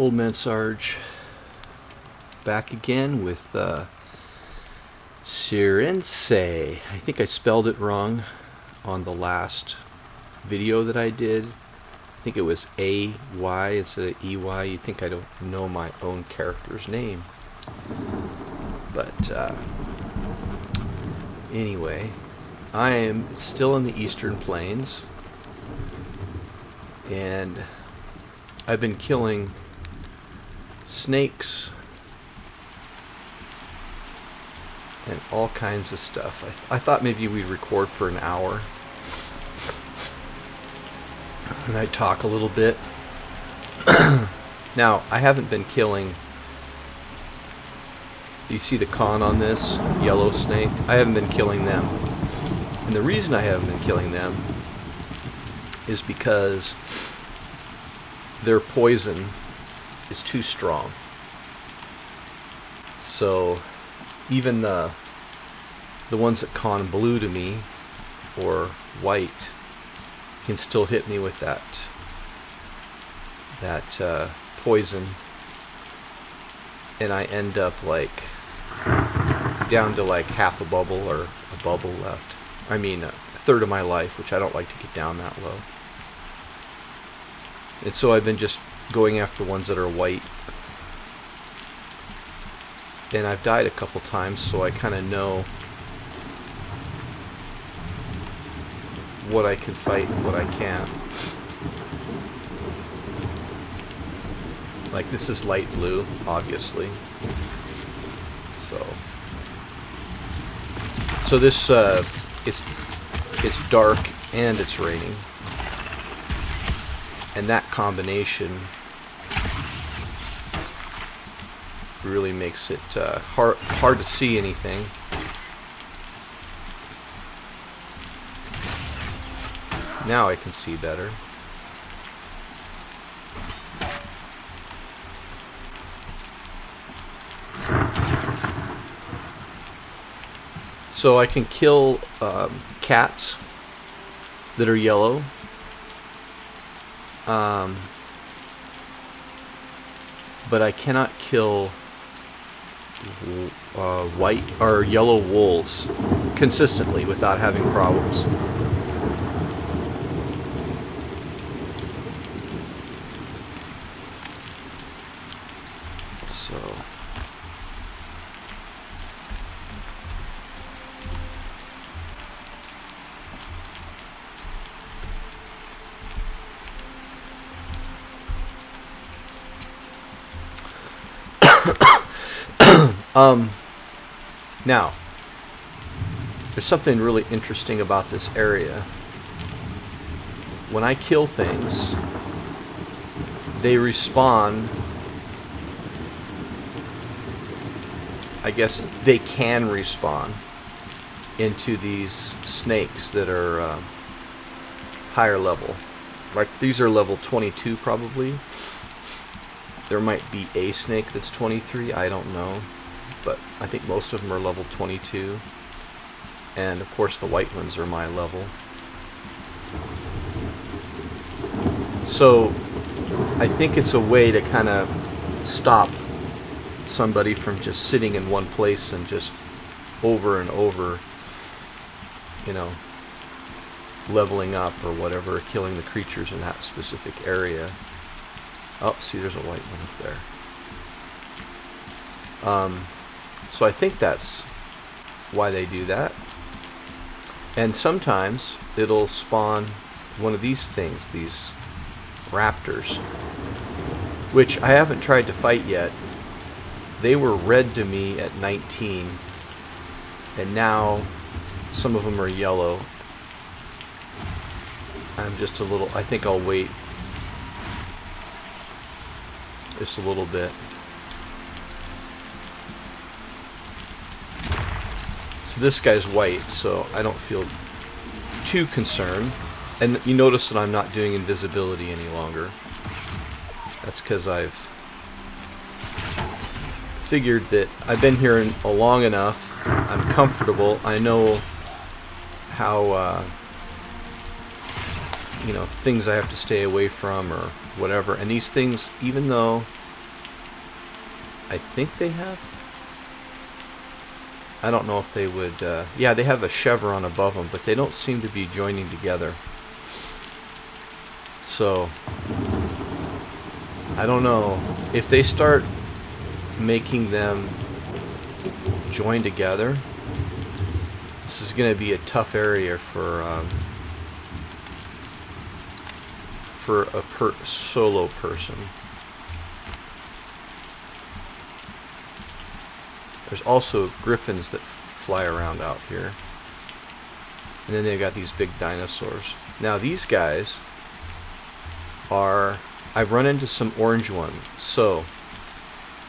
Old Man Sarge back again with Seerensey. I think I spelled it wrong on the last video that I did. I think it was A-Y instead of E-Y. You think I don't know my own character's name. But anyway, I am still in the Eastern Plains, and I've been killing snakes and all kinds of stuff. I thought maybe we'd record for an hour and I'd talk a little bit. Now, I haven't been killing. You see the con on this yellow snake? I haven't been killing them. And the reason I haven't been killing them is because their poison is too strong. So even the ones that con blue to me or white can still hit me with that poison, and I end up like down to like half a bubble or a bubble left. I mean, a third of my life, which I don't like to get down that low. And so I've been just going after ones that are white. And I've died a couple times, so I kind of know what I can fight and what I can't. Like, this is light blue, obviously. So this it's dark and it's raining, and that combination really makes it hard to see anything. Now I can see better. So I can kill cats that are yellow. But I cannot kill white or yellow wolves consistently without having problems. Now, there's something really interesting about this area. When I kill things, they respawn. I guess they can respawn into these snakes that are higher level. Like, these are level 22 probably. There might be a snake that's 23, I don't know. But I think most of them are level 22. And of course the white ones are my level. So I think it's a way to kind of stop somebody from just sitting in one place and just over and over, you know, leveling up or whatever, killing the creatures in that specific area. Oh, see, there's a white one up there. So I think that's why they do that. And sometimes it'll spawn one of these things, these raptors, which I haven't tried to fight yet. They were red to me at 19, and now some of them are yellow. I'm just a little, I think I'll wait just a little bit. So this guy's white, so I don't feel too concerned. And you notice that I'm not doing invisibility any longer. That's because I've figured that I've been here long enough. I'm comfortable. I know how you know, things I have to stay away from or whatever. And these things, even though I think they have. I don't know if they would... yeah, they have a chevron above them, but they don't seem to be joining together. So, I don't know. If they start making them join together, this is going to be a tough area for a solo person. There's also griffins that fly around out here. And then they've got these big dinosaurs. Now these guys are... I've run into some orange ones. So,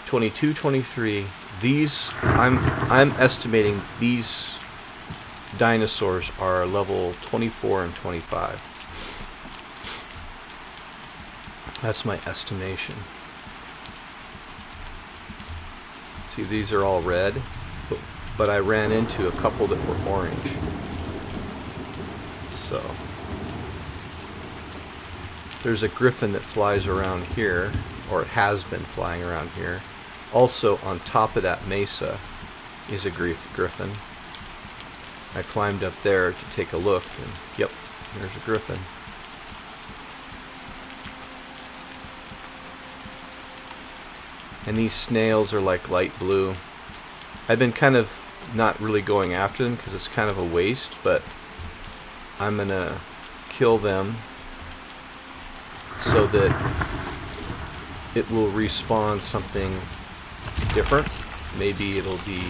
22, 23, these... I'm estimating these dinosaurs are level 24 and 25. That's my estimation. See, these are all red, but I ran into a couple that were orange. So, there's a griffin that flies around here, or it has been flying around here. Also, on top of that mesa is a griffin. I climbed up there to take a look, and yep, there's a griffin. And these snails are like light blue. I've been kind of not really going after them because it's kind of a waste, but I'm gonna kill them so that it will respawn something different. Maybe it'll be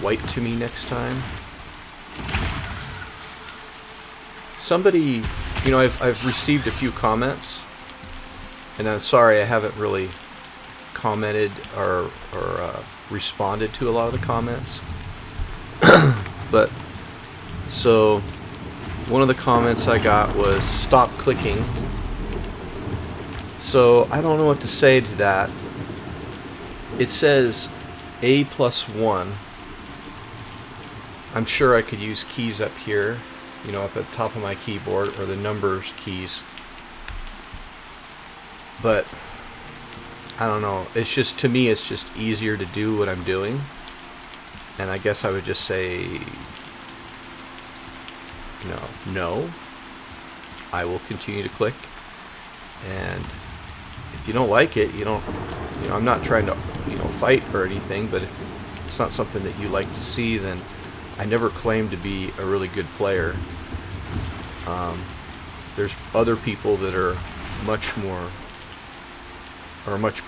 white to me next time. Somebody, you know, I've received a few comments, and I'm sorry I haven't really commented or responded to a lot of the comments. But so one of the comments I got was stop clicking. So I don't know what to say to that. It says A+1. I'm sure I could use keys up here, you know, up at the top of my keyboard, or the numbers keys. But I don't know. It's just, to me, it's just easier to do what I'm doing. And I guess I would just say, no. I will continue to click. And if you don't like it, you don't, you know, I'm not trying to, fight or anything, but if it's not something that you like to see, then I never claim to be a really good player. There's other people that are much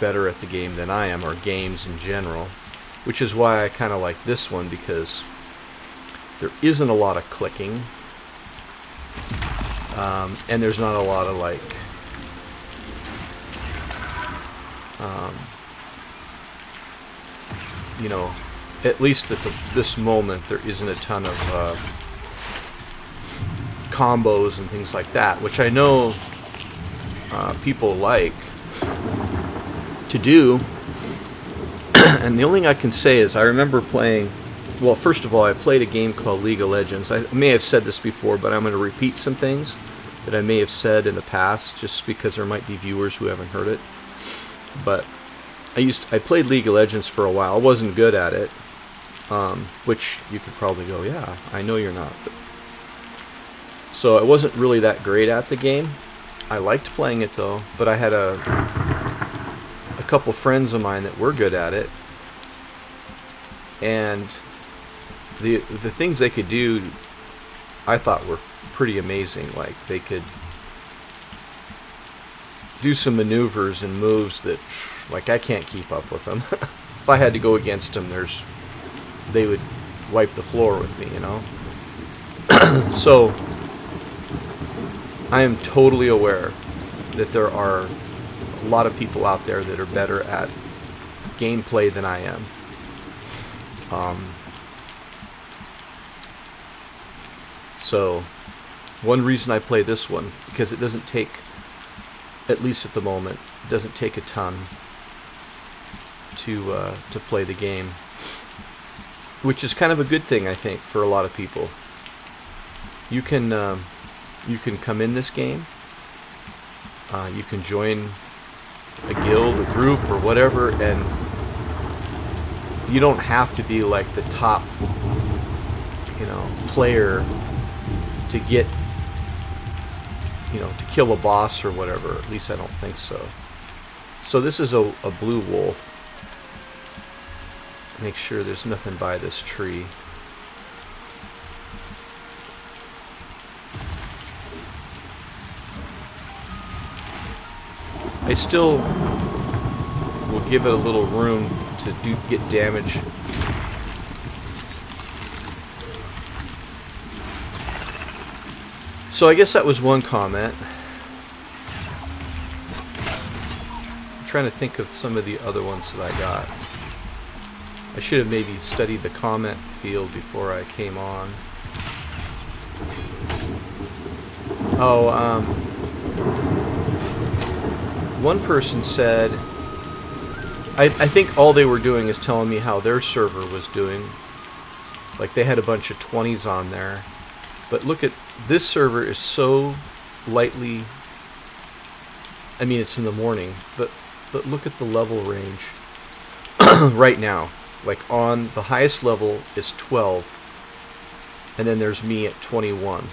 better at the game than I am, or games in general, which is why I kind of like this one, because there isn't a lot of clicking, and there's not a lot of at least at this moment, there isn't a ton of combos and things like that, which I know people like to do. And the only thing I can say is I remember playing, well, first of all, I played a game called League of Legends. I may have said this before, but I'm going to repeat some things that I may have said in the past, just because there might be viewers who haven't heard it. But I played League of Legends for a while. I wasn't good at it, which you could probably go, yeah, I know you're not. But so I wasn't really that great at the game. I liked playing it though, but I had a couple friends of mine that were good at it, and the things they could do, I thought were pretty amazing. Like, they could do some maneuvers and moves that, like, I can't keep up with them. If I had to go against them, they would wipe the floor with me, So I am totally aware that there are a lot of people out there that are better at gameplay than I am. So one reason I play this one, because it doesn't take, at least at the moment, it doesn't take a ton to play the game, which is kind of a good thing, I think, for a lot of people. You can come in this game, you can join a guild, a group, or whatever, and you don't have to be like the top, player to get, to kill a boss or whatever. At least I don't think so. So this is a blue wolf. Make sure there's nothing by this tree. I still will give it a little room to get damage. So I guess that was one comment. I'm trying to think of some of the other ones that I got. I should have maybe studied the comment field before I came on. Oh, one person said, I think all they were doing is telling me how their server was doing. Like they had a bunch of 20s on there. But look at, this server is so lightly, I mean it's in the morning, but look at the level range right now. Like on the highest level is 12, and then there's me at 21.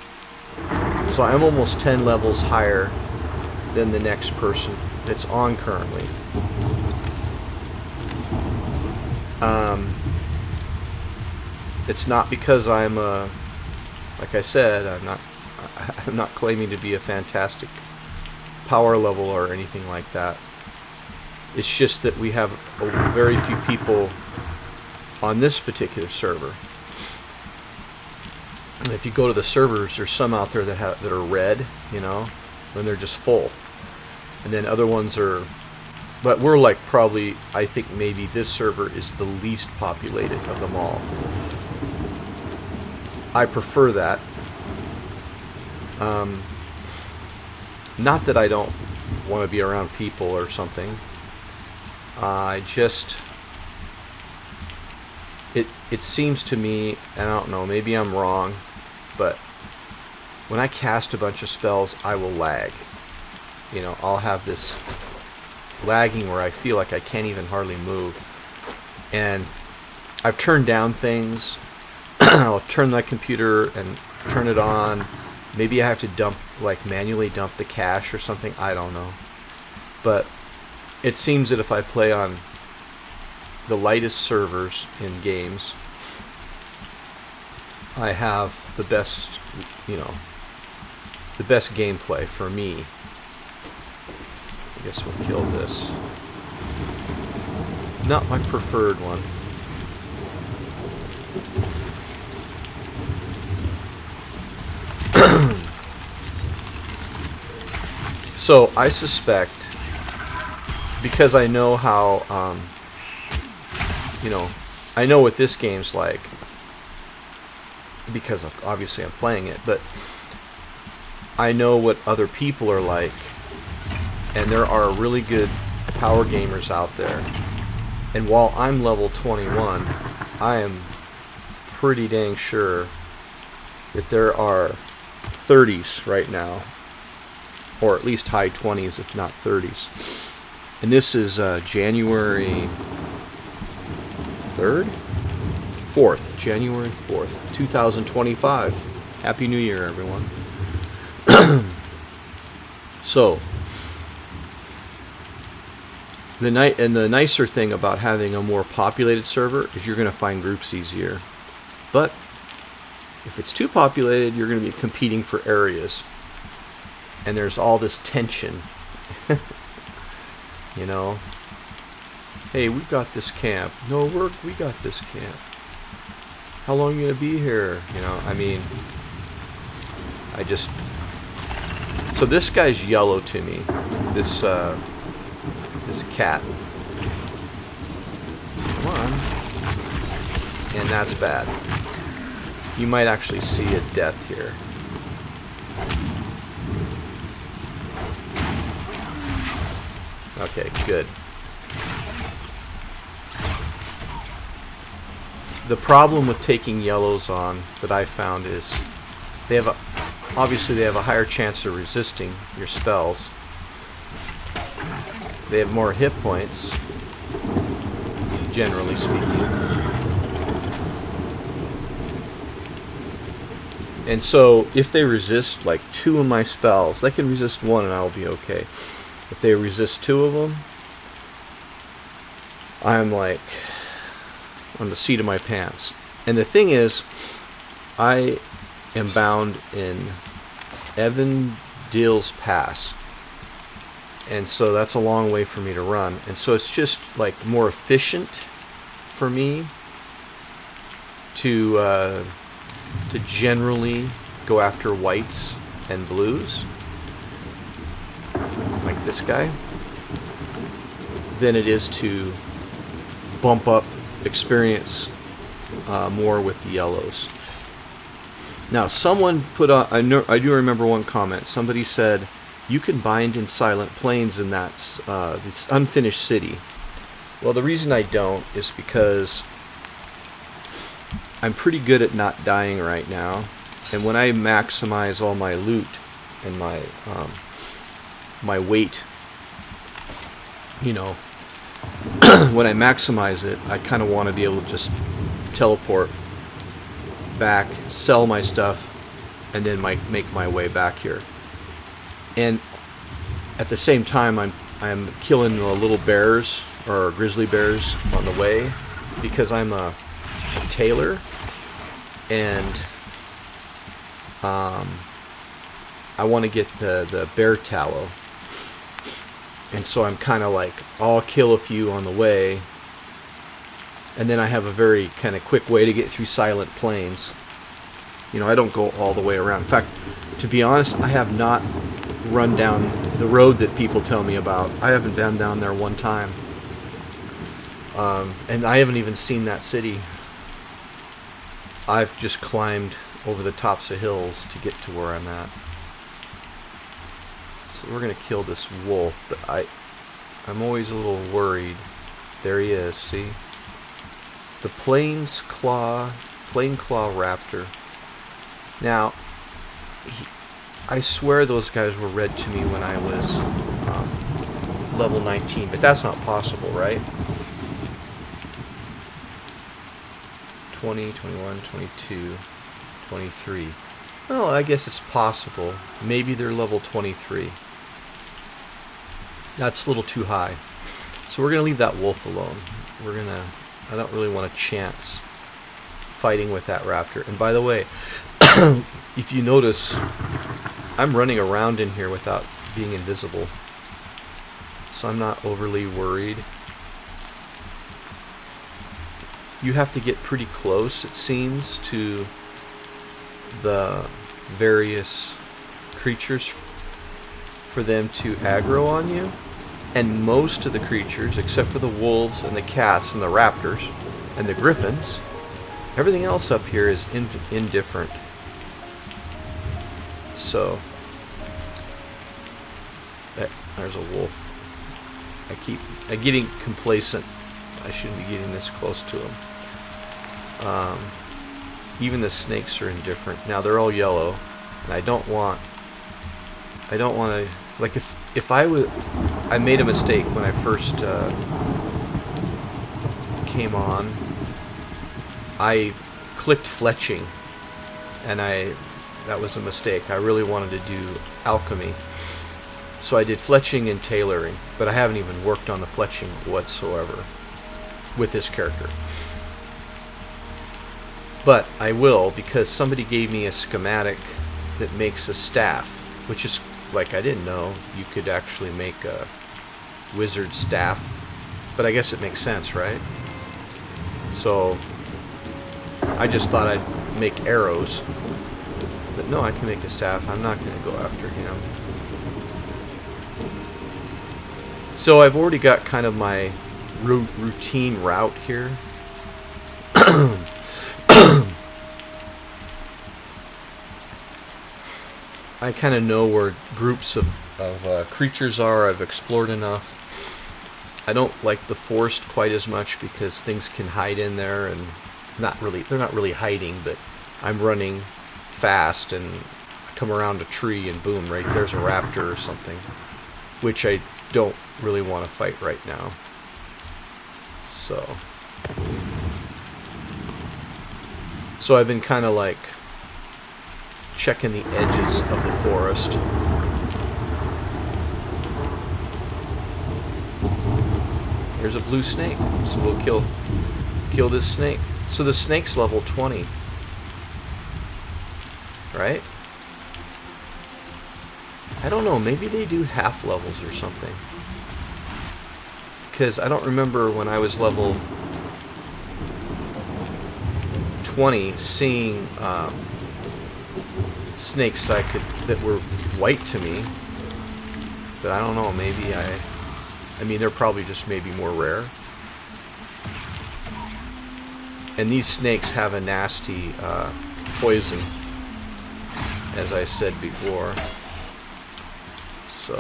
So I'm almost 10 levels higher than the next person that's on currently. It's not because I'm like I said, I'm not claiming to be a fantastic power level or anything like that. It's just that we have very few people on this particular server. And if you go to the servers, there's some out there that are red, when they're just full. And then other ones are, but we're like probably, I think maybe this server is the least populated of them all. I prefer that. Not that I don't want to be around people or something. I just, it seems to me, and I don't know, maybe I'm wrong, but when I cast a bunch of spells, I will lag. I'll have this lagging where I feel like I can't even hardly move. And I've turned down things. I'll turn my computer and turn it on. Maybe I have to manually dump the cache or something. I don't know. But it seems that if I play on the lightest servers in games, I have the best, the best gameplay for me. I guess we'll kill this. Not my preferred one. So I suspect, because I know how, I know what this game's like, because obviously I'm playing it, but I know what other people are like, and there are really good power gamers out there. And while I'm level 21, I am pretty dang sure that there are 30s right now, or at least high 20s, if not 30s. And this is January 3rd? 4th. January 4th, 2025. Happy New Year, everyone. So, the nicer thing about having a more populated server is you're going to find groups easier. But if it's too populated, you're going to be competing for areas. And there's all this tension. Hey, we got this camp. No, we got this camp. How long are you going to be here? So this guy's yellow to me. This cat. Come on. And that's bad. You might actually see a death here. Okay, good. The problem with taking yellows on that I found is obviously they have a higher chance of resisting your spells. They have more hit points, generally speaking. And so if they resist like 2 of my spells, they can resist 1 and I'll be okay. If they resist 2 of them, I'm like on the seat of my pants. And the thing is, I am bound in Evandale's Pass, and so that's a long way for me to run, and so it's just like more efficient for me to generally go after whites and blues like this guy than it is to bump up experience more with the yellows. Now, someone put on, I do remember one comment. Somebody said, you can bind in Silent Plains in that this unfinished city. Well, the reason I don't is because I'm pretty good at not dying right now. And when I maximize all my loot and my my weight, you know, when I maximize it, I kind of want to be able to just teleport back, sell my stuff, and then make my way back here. And at the same time, I'm killing the little bears or grizzly bears on the way because I'm a tailor, and I want to get the bear tallow. And so I'm kind of like, I'll kill a few on the way, and then I have a very kind of quick way to get through Silent Plains. You know, I don't go all the way around. In fact, to be honest, I have not run down the road that people tell me about. I haven't been down there one time. And I haven't even seen that city. I've just climbed over the tops of hills to get to where I'm at. So we're going to kill this wolf, but I'm always a little worried. There he is, see? The plain claw raptor. Now, I swear those guys were read to me when I was level 19, but that's not possible, right? 20, 21, 22, 23. Well, I guess it's possible. Maybe they're level 23. That's a little too high. So we're going to leave that wolf alone. I don't really want a chance fighting with that raptor. And by the way, if you notice, I'm running around in here without being invisible. So I'm not overly worried. You have to get pretty close, it seems, to the various creatures for them to aggro on you. And most of the creatures, except for the wolves and the cats and the raptors and the griffins, everything else up here is indifferent. So, there's a wolf. I'm getting complacent. I shouldn't be getting this close to him. Even the snakes are indifferent. Now they're all yellow, and I don't want to, like, if I made a mistake when I first came on. I clicked fletching, and that was a mistake. I really wanted to do alchemy. So I did fletching and tailoring, but I haven't even worked on the fletching whatsoever with this character. But I will, because somebody gave me a schematic that makes a staff, which is, like, I didn't know you could actually make a wizard staff, but I guess it makes sense, right? So I just thought I'd make arrows, but no, I can make a staff. I'm not going to go after him. So I've already got kind of my routine route here. I kind of know where groups of creatures are. I've explored enough. I don't like the forest quite as much because things can hide in there, and they're not really hiding, but I'm running fast and I come around a tree and boom, right there's a raptor or something, which I don't really want to fight right now. So So I've been kind of like checking the edges of the forest. There's a blue snake, so we'll kill this snake. So the snake's level 20, right? I don't know, maybe they do half levels or something. Because I don't remember when I was level 20 seeing snakes that were white to me. But I don't know, maybe I mean, they're probably just maybe more rare. And these snakes have a nasty poison, as I said before. So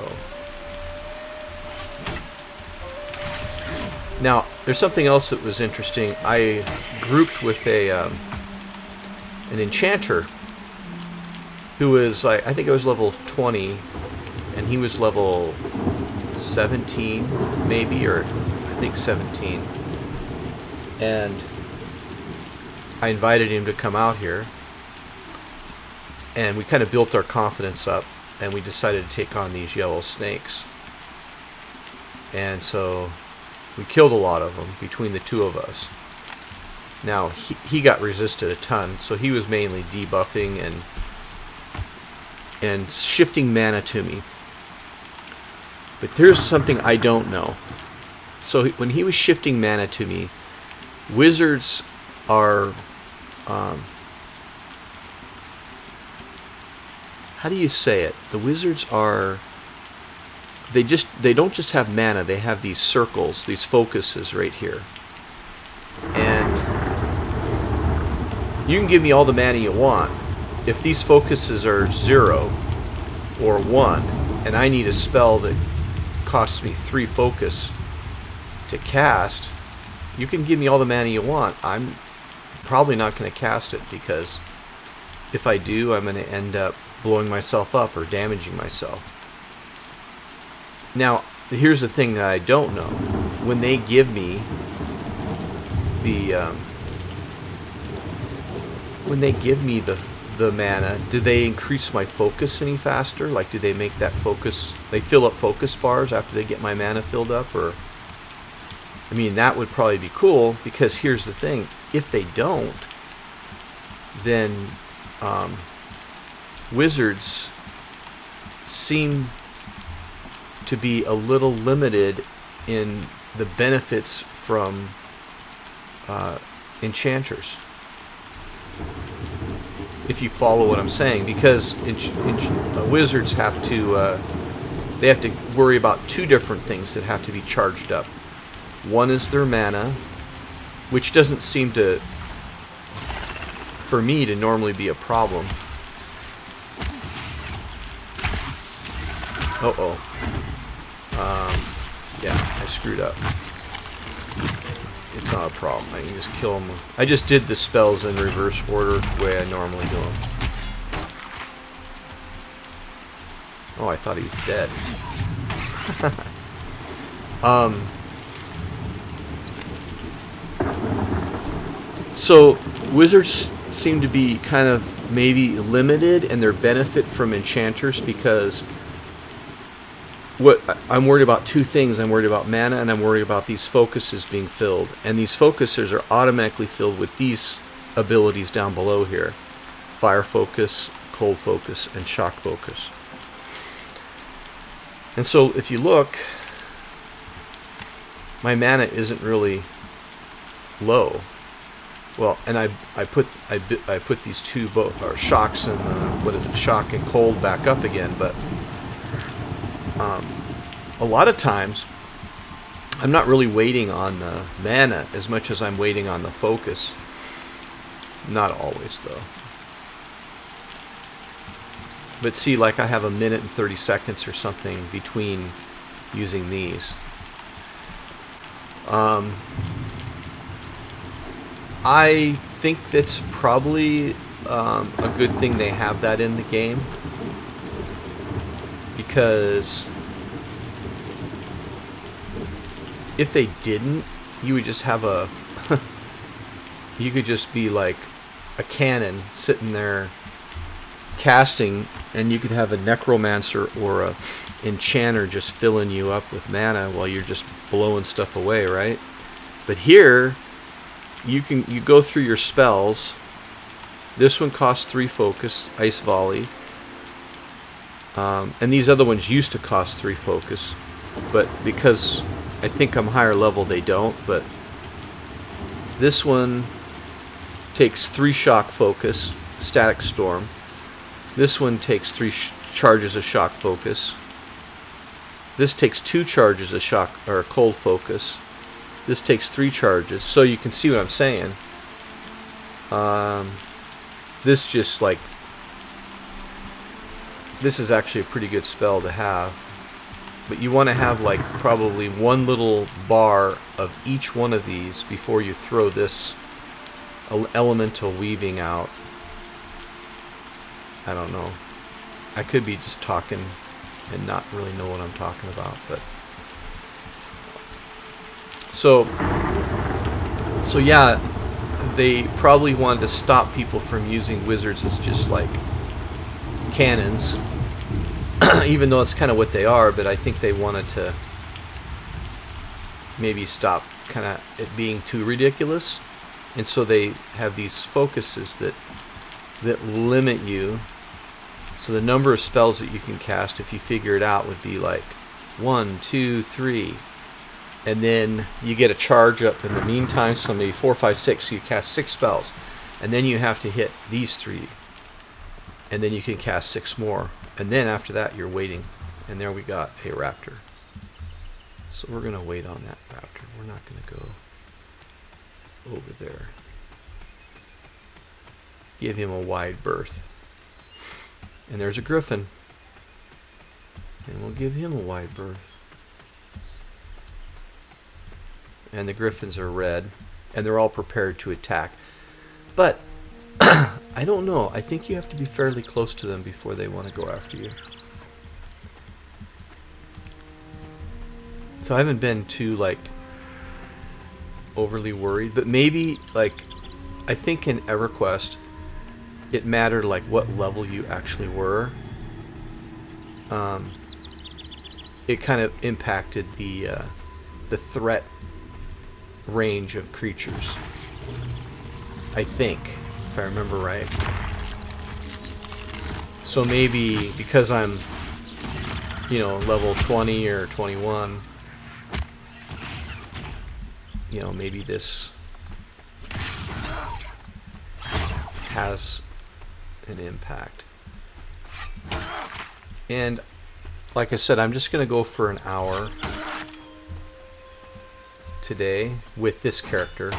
now there's something else that was interesting. I grouped with an enchanter who was like, I think I was level 20 and he was level 17 maybe, or I think 17, and I invited him to come out here and we kind of built our confidence up, and we decided to take on these yellow snakes. And so we killed a lot of them between the two of us. Now he got resisted a ton, so he was mainly debuffing and shifting mana to me. But there's something I don't know. So when he was shifting mana to me, wizards are how do you say it? The wizards are, they don't just have mana, they have these circles, these focuses right here. And you can give me all the mana you want. If these focuses are 0 or 1, and I need a spell that costs me 3 focus to cast, you can give me all the mana you want. I'm probably not going to cast it, because if I do, I'm going to end up blowing myself up or damaging myself. Now, here's the thing that I don't know. When they give me the mana, do they increase my focus any faster? Like, do they make that focus, they fill up focus bars after they get my mana filled up? Or, I mean, that would probably be cool, because here's the thing, if they don't, then wizards seem to be a little limited in the benefits from enchanters, if you follow what I'm saying, because wizards have to they have to worry about 2 different things that have to be charged up. One is their mana, which doesn't seem to, for me, to normally be a problem. Yeah, I screwed up. It's not a problem. I can just kill them. I just did the spells in reverse order, the way I normally do them. Oh, I thought he was dead. So wizards seem to be kind of maybe limited in their benefit from enchanters, because what I'm worried about 2 things. I'm worried about mana, and I'm worried about these focuses being filled. And these focuses are automatically filled with these abilities down below here: fire focus, cold focus, and shock focus. And so if you look, my mana isn't really low. Well, and I put these 2 or shocks and shock and cold back up again, but a lot of times I'm not really waiting on the mana as much as I'm waiting on the focus. Not always, though. But see, like, I have a minute and 30 seconds or something between using these. I think that's probably a good thing they have that in the game, because if they didn't, you would just have a you could just be like a cannon sitting there casting, and you could have a necromancer or a enchanter just filling you up with mana while you're just blowing stuff away, right? But here you go through your spells. This one costs 3 focus, Ice Volley, and these other ones used to cost 3 focus, but because I think I'm higher level they don't. But this one takes 3 shock focus, Static Storm. This one takes 3 charges of shock focus. This takes 2 charges of shock or cold focus. This takes 3 charges. So you can see what I'm saying. This just like, this is actually a pretty good spell to have. But you want to have like probably 1 little bar of each one of these before you throw this elemental weaving out. I don't know. I could be just talking and not really know what I'm talking about, but so yeah, they probably wanted to stop people from using wizards as just like cannons, even though it's kind of what they are. But I think they wanted to maybe stop kind of it being too ridiculous, and so they have these focuses that limit you. So the number of spells that you can cast, if you figure it out, would be like 1, 2, 3, and then you get a charge up in the meantime. So maybe 4, 5, 6. So you cast 6 spells, and then you have to hit these 3, and then you can cast 6 more, and then after that you're waiting. And there we got a raptor. So we're gonna wait on that raptor. We're not gonna go over there. Give him a wide berth. And there's a griffin, and we'll give him a wide berth. And the griffins are red, and they're all prepared to attack. But I don't know. I think you have to be fairly close to them before they want to go after you. So I haven't been too like overly worried, but maybe like I think in EverQuest it mattered like what level you actually were. It kind of impacted the threat range of creatures, I think, if I remember right. So maybe because I'm, you know, level 20 or 21, you know, maybe this has an impact. And like I said, I'm just going to go for an hour today with this character.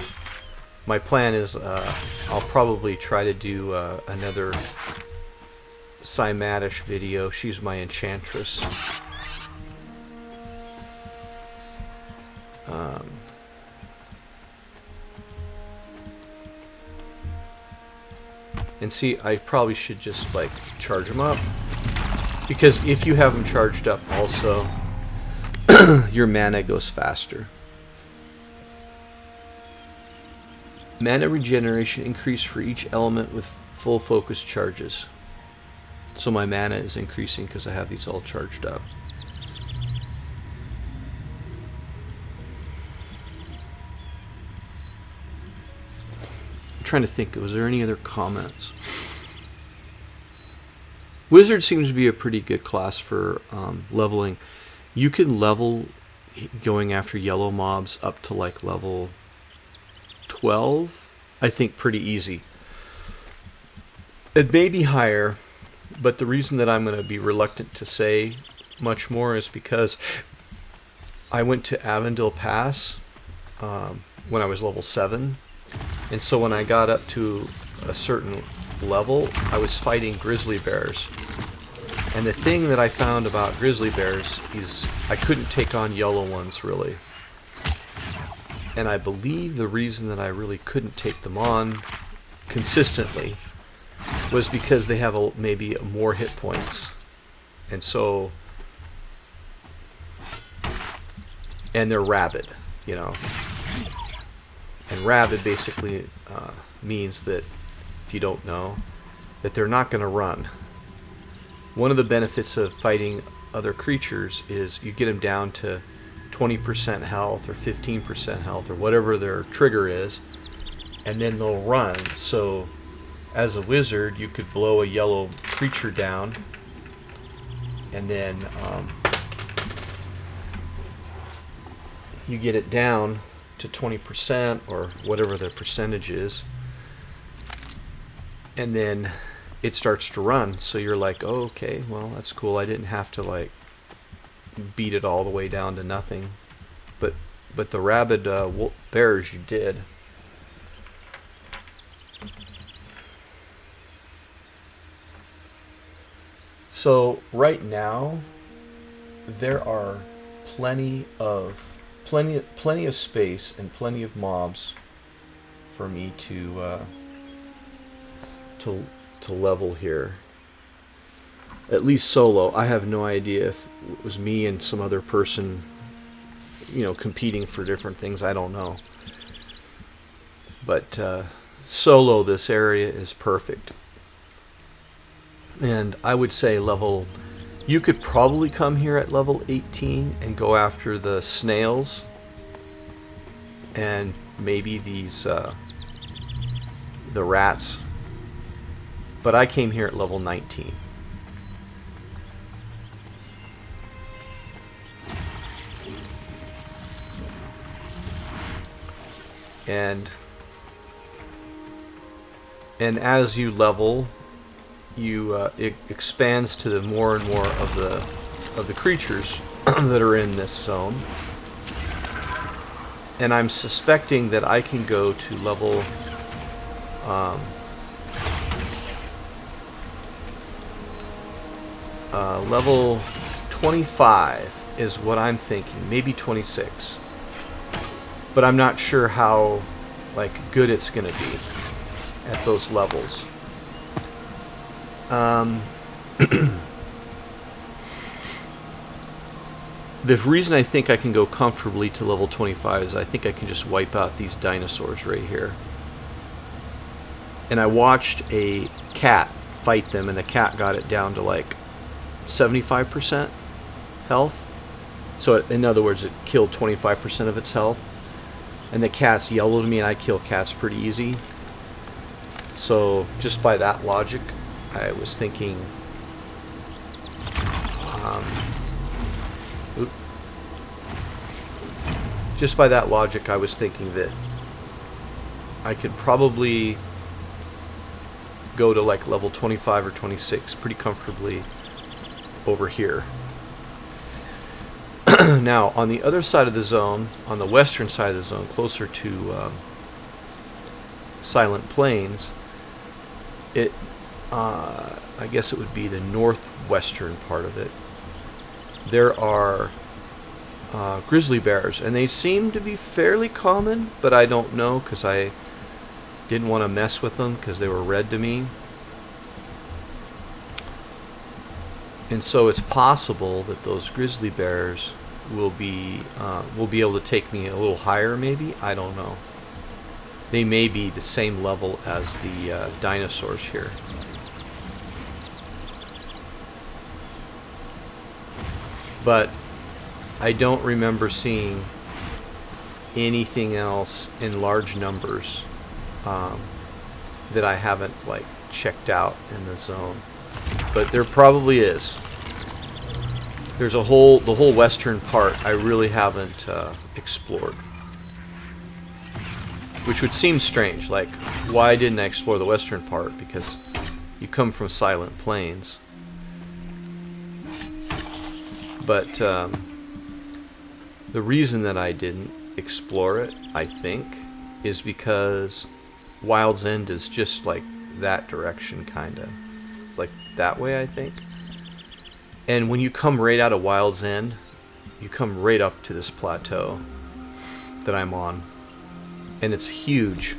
My plan is I'll probably try to do another Cymatish video. She's my enchantress. And see, I probably should just like charge them up, because if you have them charged up also, your mana goes faster. Mana regeneration increase for each element with full focus charges. So my mana is increasing because I have these all charged up. Trying to think, was there any other comments? Wizard seems to be a pretty good class for leveling. You can level going after yellow mobs up to like level 12, I think, pretty easy. It may be higher, but the reason that I'm going to be reluctant to say much more is because I went to Avondale Pass when I was level 7. And so when I got up to a certain level, I was fighting grizzly bears. And the thing that I found about grizzly bears is I couldn't take on yellow ones, really. And I believe the reason that I really couldn't take them on consistently was because they have maybe more hit points. And so... and they're rabid, you know. And rabid basically means that if you don't know, that they're not going to run. One of the benefits of fighting other creatures is you get them down to 20% health or 15% health or whatever their trigger is, and then they'll run. So as a wizard, you could blow a yellow creature down, and then you get it down to 20% or whatever the percentage is, and then it starts to run. So you're like, oh, okay, well, that's cool. I didn't have to like beat it all the way down to nothing, but the rabid bears, you did. So right now there are plenty of space and plenty of mobs for me to level here. At least solo. I have no idea if it was me and some other person, you know, competing for different things. I don't know. But solo, this area is perfect. And I would say you could probably come here at level 18 and go after the snails and maybe these the rats. But I came here at level 19. And as you level, it expands to the more and more of the creatures that are in this zone. And I'm suspecting that I can go to level level 25 is what I'm thinking, maybe 26. But I'm not sure how like good it's going to be at those levels. The reason I think I can go comfortably to level 25 is I think I can just wipe out these dinosaurs right here. And I watched a cat fight them, and the cat got it down to like 75% health. So in other words, it killed 25% of its health. And the cats yelled at me, and I kill cats pretty easy. So just by that logic, I was thinking just by that logic, I was thinking that I could probably go to like level 25 or 26 pretty comfortably over here. Now, on the other side of the zone, on the western side of the zone, closer to Silent Plains, I guess it would be the northwestern part of it, there are grizzly bears, and they seem to be fairly common, but I don't know because I didn't want to mess with them because they were red to me. And so it's possible that those grizzly bears will be able to take me a little higher, maybe. I don't know. They may be the same level as the dinosaurs here. But I don't remember seeing anything else in large numbers that I haven't like checked out in the zone. But there probably is. There's the whole western part I really haven't explored. Which would seem strange, like, why didn't I explore the western part? Because you come from Silent Plains. But the reason that I didn't explore it, I think, is because Wild's End is just like that direction, kinda. It's like that way, I think. And when you come right out of Wild's End, you come right up to this plateau that I'm on. And it's huge.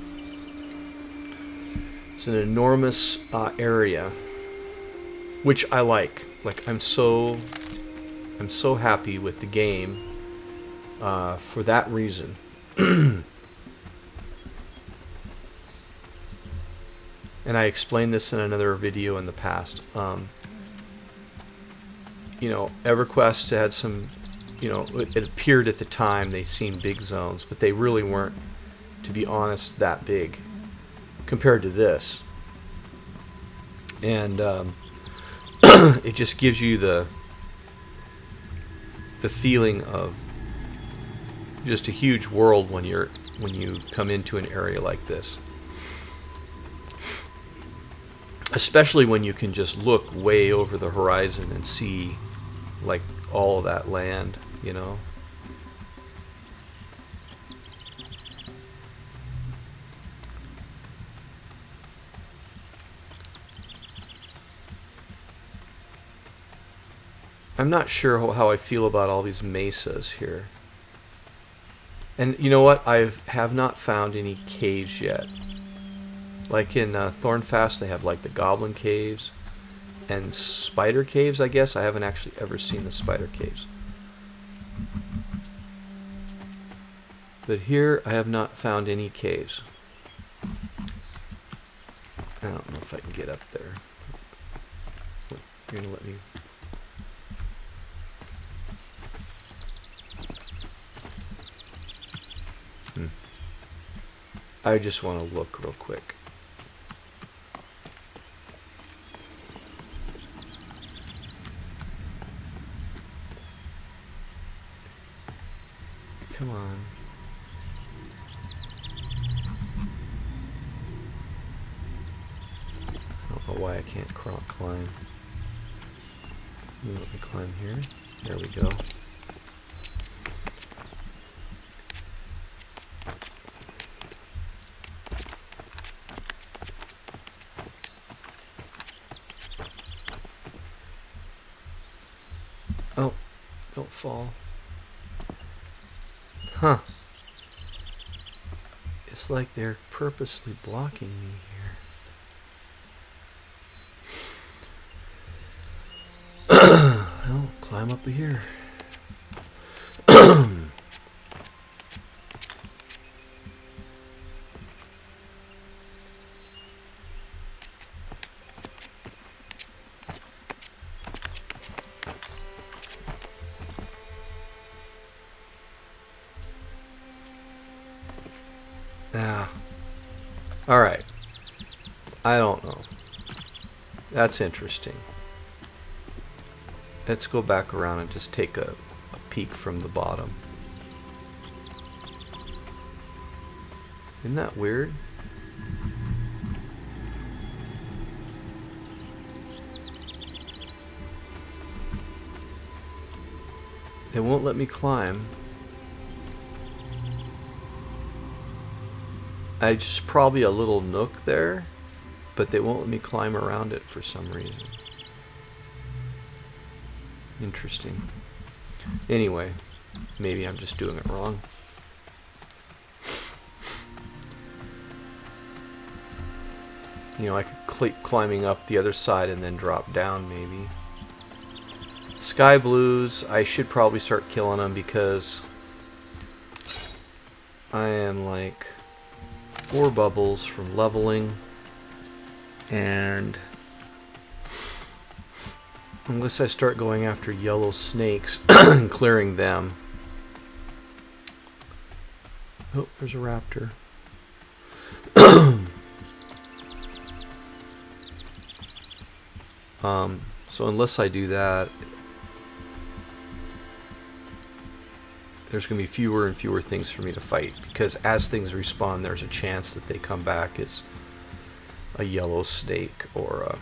It's an enormous area, which I like. Like, I'm so happy with the game for that reason. and I explained this in another video in the past. You know, EverQuest had some, you know, it appeared at the time they seemed big zones, but they really weren't, to be honest, that big compared to this. And it just gives you the feeling of just a huge world when you come into an area like this. Especially when you can just look way over the horizon and see like all of that land, you know. I'm not sure how I feel about all these mesas here. And you know what? I have not found any caves yet. Like in Thornfast, they have like the Goblin Caves and Spider Caves, I guess. I haven't actually ever seen the Spider Caves. But here, I have not found any caves. I don't know if I can get up there. You're gonna let me... I just want to look real quick. Come on. I don't know why I can't climb. Let me climb here. There we go. Oh, don't fall. Huh. It's like they're purposely blocking me here. Well, climb up here. Alright. I don't know. That's interesting. Let's go back around and just take a peek from the bottom. Isn't that weird? They won't let me climb. I just probably a little nook there, but they won't let me climb around it for some reason. Interesting. Anyway, maybe I'm just doing it wrong. You know, I could keep climbing up the other side and then drop down maybe. Sky blues, I should probably start killing them because I am like 4 bubbles from leveling, and unless I start going after yellow snakes and clearing them. Oh, there's a raptor. So unless I do that, there's going to be fewer and fewer things for me to fight, because as things respawn, there's a chance that they come back as a yellow snake or a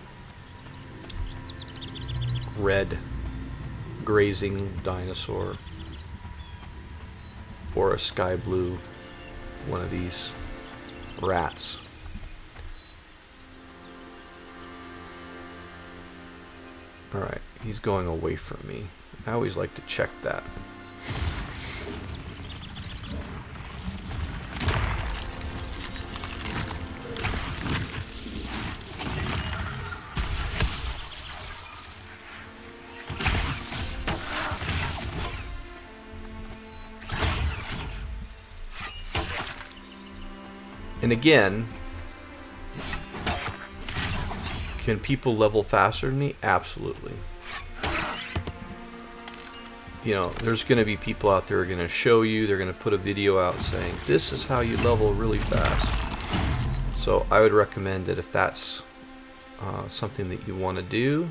red grazing dinosaur or a sky blue, one of these rats. Alright, he's going away from me. I always like to check that. And again, Can people level faster than me? Absolutely. You know, there's going to be people out there who are going to show you, they're going to put a video out saying, this is how you level really fast. So I would recommend that if that's something that you want to do,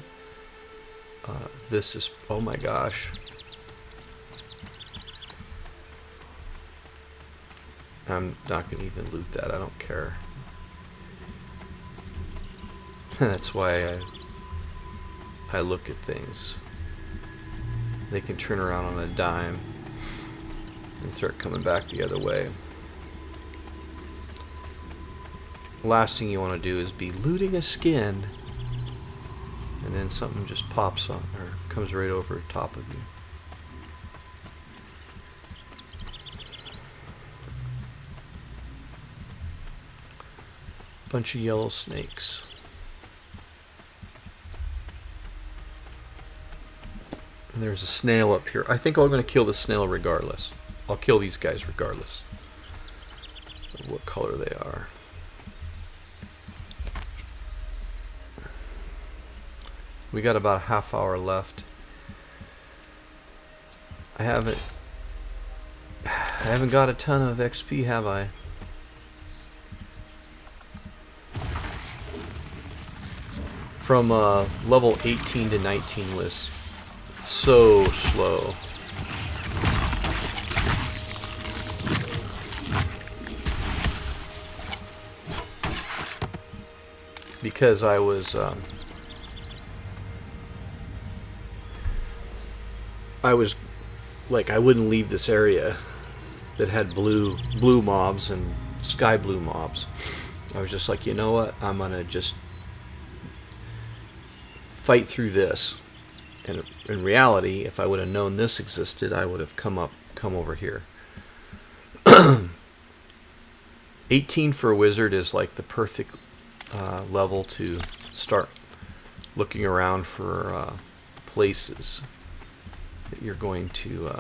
this is, oh my gosh. I'm not going to even loot that, I don't care. That's why I look at things. They can turn around on a dime and start coming back the other way. Last thing you want to do is be looting a skin and then something just pops on or comes right over the top of you. Bunch of yellow snakes. And there's a snail up here. I think I'm going to kill the snail regardless. I'll kill these guys regardless of what color they are. We got about a half hour left. I haven't got a ton of XP, have I? From level 18 to 19 was so slow. Because I was like, I wouldn't leave this area that had blue mobs and sky blue mobs. I was just like, you know what, I'm gonna just fight through this. And in reality, if I would have known this existed, I would have come over here. 18 for a wizard is like the perfect level to start looking around for places that you're going to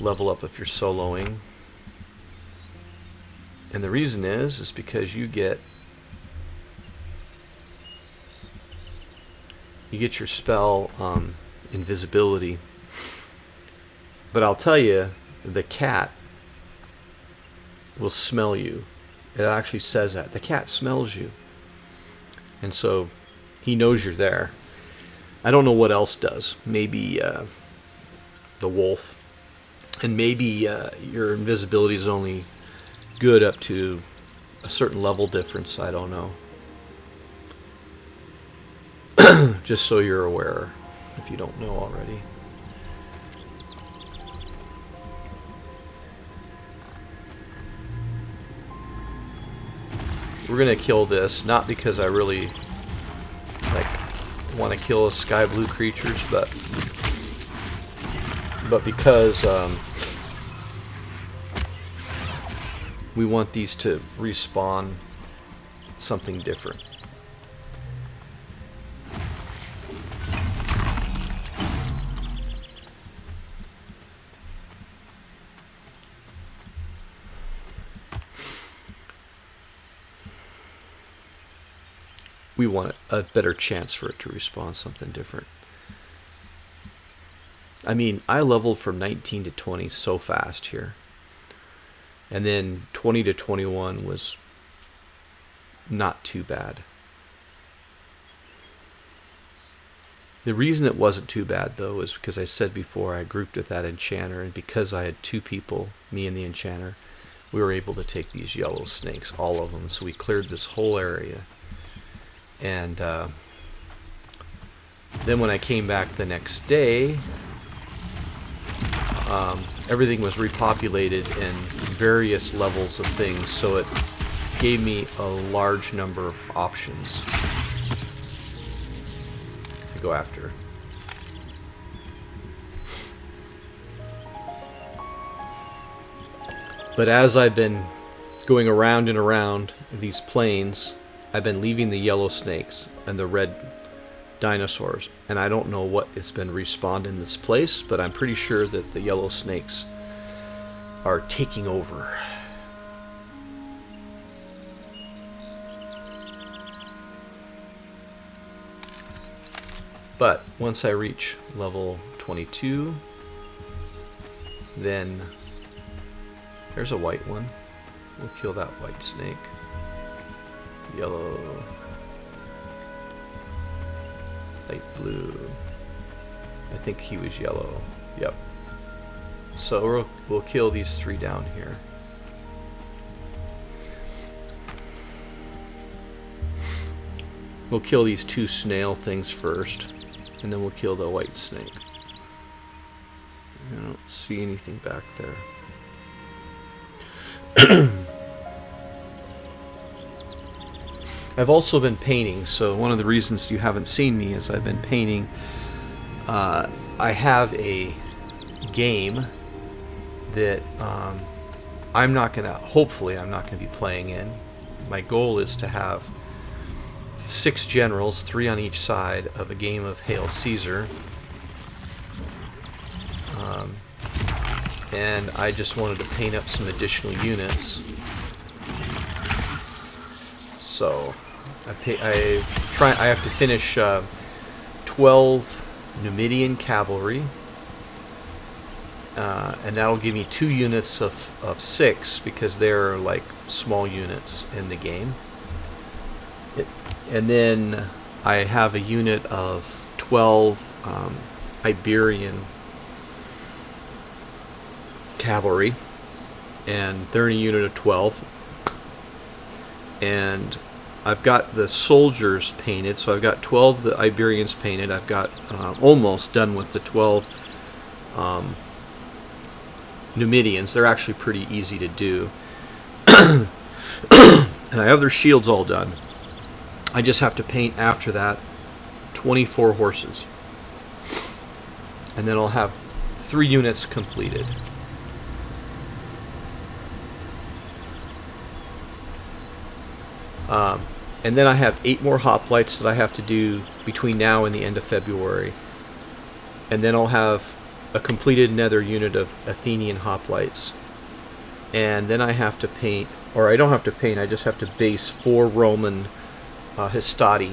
level up if you're soloing. And the reason is because you get your spell invisibility. But I'll tell you, the cat will smell you. It actually says that. The cat smells you. And so he knows you're there. I don't know what else does. Maybe the wolf. And maybe your invisibility is only good up to a certain level difference. I don't know. Just so you're aware, if you don't know already. We're gonna kill this, not because I really want to kill sky blue creatures, but because we want these to respawn something different. We want a better chance for it to respawn something different. I mean, I leveled from 19 to 20 so fast here. And then 20 to 21 was not too bad. The reason it wasn't too bad, though, is because I said before I grouped with that enchanter, and because I had two people, me and the enchanter, we were able to take these yellow snakes, all of them. So we cleared this whole area. And then when I came back the next day, everything was repopulated in various levels of things, so it gave me a large number of options to go after. But as I've been going around and around these plains, I've been leaving the yellow snakes and the red dinosaurs, and I don't know what has been respawned in this place, but I'm pretty sure that the yellow snakes are taking over. But once I reach level 22, then there's a white one. We'll kill that white snake. Yellow. Light blue. I think he was yellow. Yep. So we'll kill these 3 down here. We'll kill these 2 snail things first, and then we'll kill the white snake. I don't see anything back there. I've also been painting, so one of the reasons you haven't seen me is I've been painting. I have a game that hopefully I'm not gonna be playing in. My goal is to have 6 generals, 3 on each side of a game of Hail Caesar. And I just wanted to paint up some additional units. So I have to finish 12 Numidian cavalry, and that'll give me 2 units of 6 because they're like small units in the game. And then I have a unit of 12 Iberian cavalry, and they're in a unit of 12. And I've got the soldiers painted, so I've got 12 of the Iberians painted. I've got almost done with the 12 Numidians. They're actually pretty easy to do. And I have their shields all done. I just have to paint after that 24 horses. And then I'll have 3 units completed. And then I have 8 more hoplites that I have to do between now and the end of February. And then I'll have a completed nether unit of Athenian hoplites. And then I have to paint, or I don't have to paint, I just have to base 4 Roman Hastati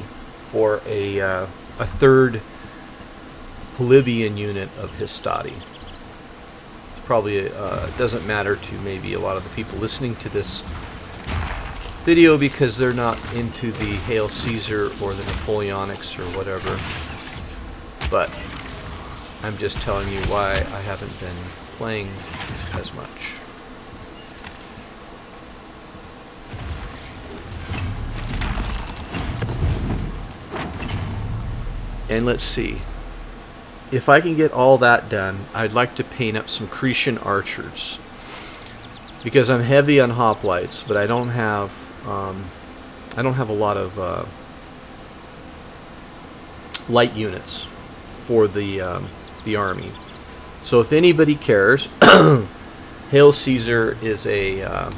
for a 3rd Polybian unit of Hastati. It's probably, it doesn't matter to maybe a lot of the people listening to this video because they're not into the Hail Caesar or the Napoleonics or whatever, but I'm just telling you why I haven't been playing as much. And let's see, if I can get all that done, I'd like to paint up some Cretan archers because I'm heavy on hoplites, but I don't have a lot of light units for the army. So if anybody cares, Hail Caesar is a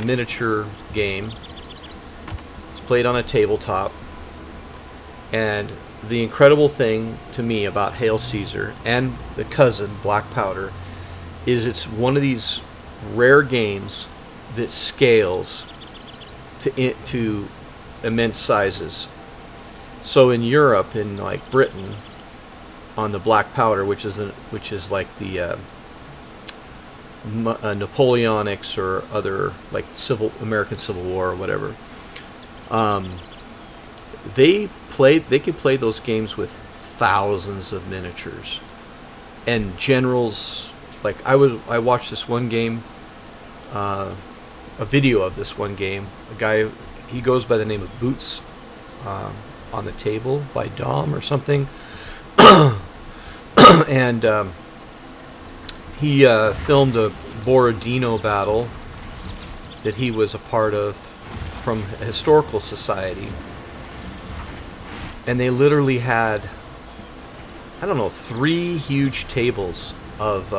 miniature game. It's played on a tabletop, and the incredible thing to me about Hail Caesar and the cousin Black Powder is it's one of these rare games that scales to immense sizes. So in Europe, in like Britain, on the Black Powder, which is like the Napoleonics or other like American Civil War or whatever, they can play those games with thousands of miniatures and generals. Like I watched this one game. A video of this one game. A guy, he goes by the name of Boots on the Table by Dom or something. And he filmed a Borodino battle that he was a part of from a historical society. And they literally had, I don't know, 3 huge tables of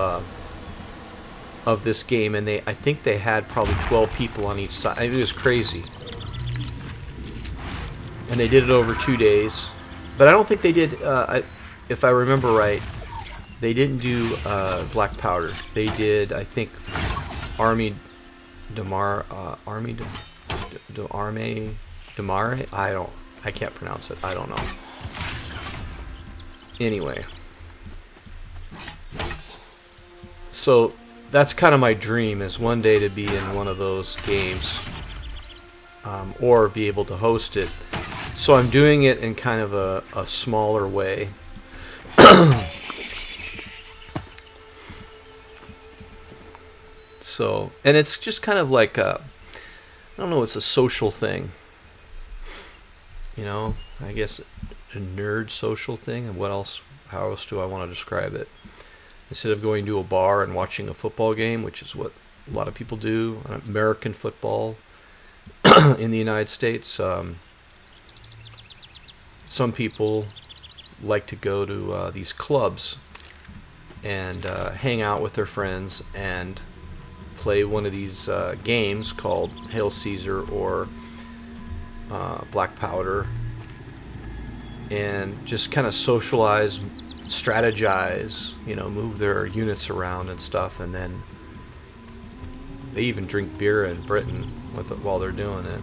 this game, and I think they had probably 12 people on each side. I mean, it was crazy. And they did it over 2 days. But I don't think they did, if I remember right, they didn't do Black Powder. They did, I think, Army Damare. I can't pronounce it. I don't know. Anyway. So that's kind of my dream, is one day to be in one of those games, or be able to host it. So I'm doing it in kind of a smaller way. So, and it's just kind of like I don't know, it's a social thing. You know, I guess a nerd social thing. And what else? How else do I want to describe it? Instead of going to a bar and watching a football game, which is what a lot of people do, American football in the United States, some people like to go to these clubs and hang out with their friends and play one of these games called Hail Caesar or Black Powder, and just kind of socialize, strategize, you know, move their units around and stuff, and then they even drink beer in Britain while they're doing it.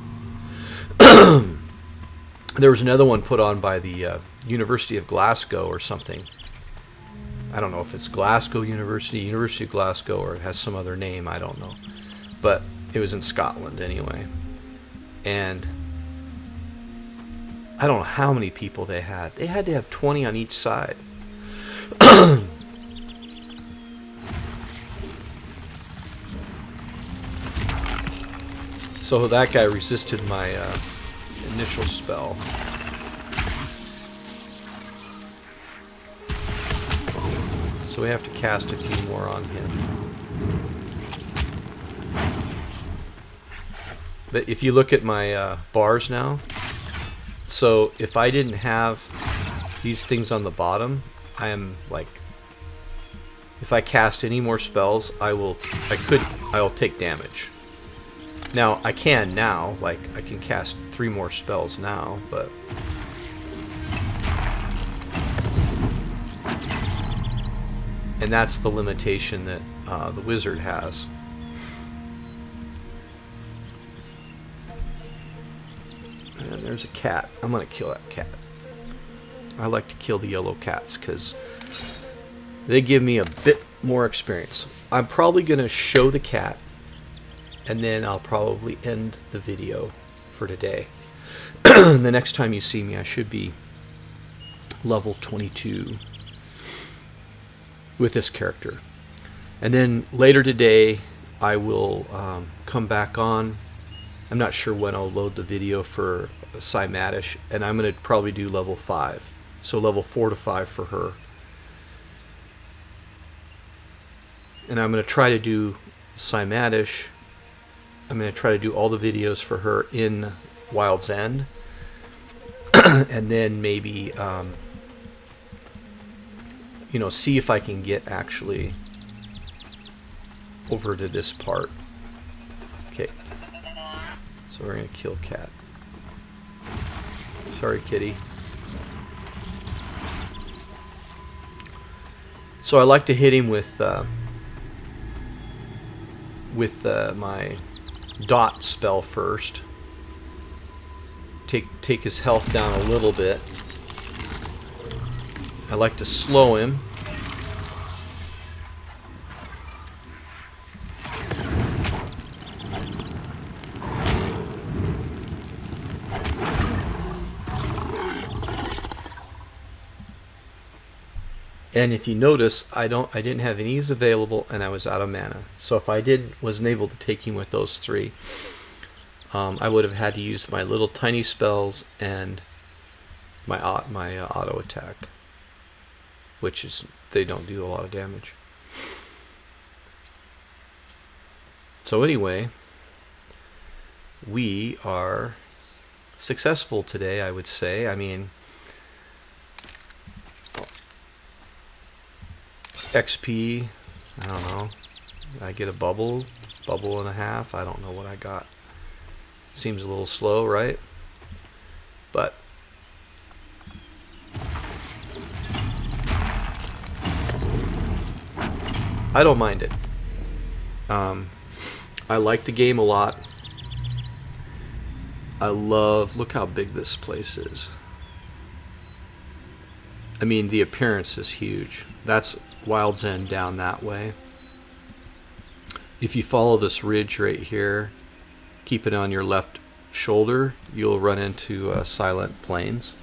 There was another one put on by the University of Glasgow or something. I don't know if it's Glasgow University, University of Glasgow, or it has some other name, I don't know. But it was in Scotland anyway. And I don't know how many people they had. They had to have 20 on each side. So that guy resisted my initial spell. So we have to cast a few more on him. But if you look at my bars now, so if I didn't have these things on the bottom, I am like, if I cast any more spells, I'll take damage. Now I can now, like I can cast 3 more spells now, but and that's the limitation that the wizard has. And there's a cat. I'm gonna kill that cat. I like to kill the yellow cats because they give me a bit more experience. I'm probably gonna show the cat, and then I'll probably end the video for today. The next time you see me, I should be level 22 with this character. And then later today, I will come back on. I'm not sure when I'll load the video for Cymatish, and I'm going to probably do level 5. So level 4 to 5 for her. And I'm going to try to do Cymatish. I'm going to try to do all the videos for her in Wild's End. And then maybe, you know, see if I can get actually over to this part. Okay. So we're going to kill Cat. Sorry, kitty. So I like to hit him with my dot spell first. Take his health down a little bit. I like to slow him. And if you notice, I didn't have any ease available, and I was out of mana. So if I wasn't able to take him with those 3, I would have had to use my little tiny spells and my auto attack, which is, they don't do a lot of damage. So anyway, we are successful today, I would say. I mean, XP, I don't know, I get a bubble and a half, I don't know what I got. Seems a little slow, right? But I don't mind it. I like the game a lot. Look how big this place is. I mean, the appearance is huge. That's Wild's End down that way. If you follow this ridge right here, keep it on your left shoulder, you'll run into Silent Plains.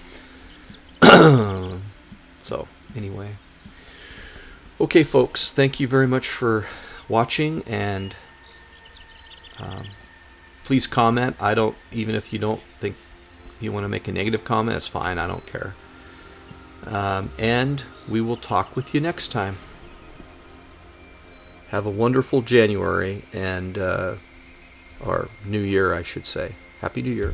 So, anyway. Okay, folks, thank you very much for watching, and please comment. Even if you don't think you want to make a negative comment, it's fine. I don't care. And we will talk with you next time. Have a wonderful January, and or New Year, I should say. Happy New Year.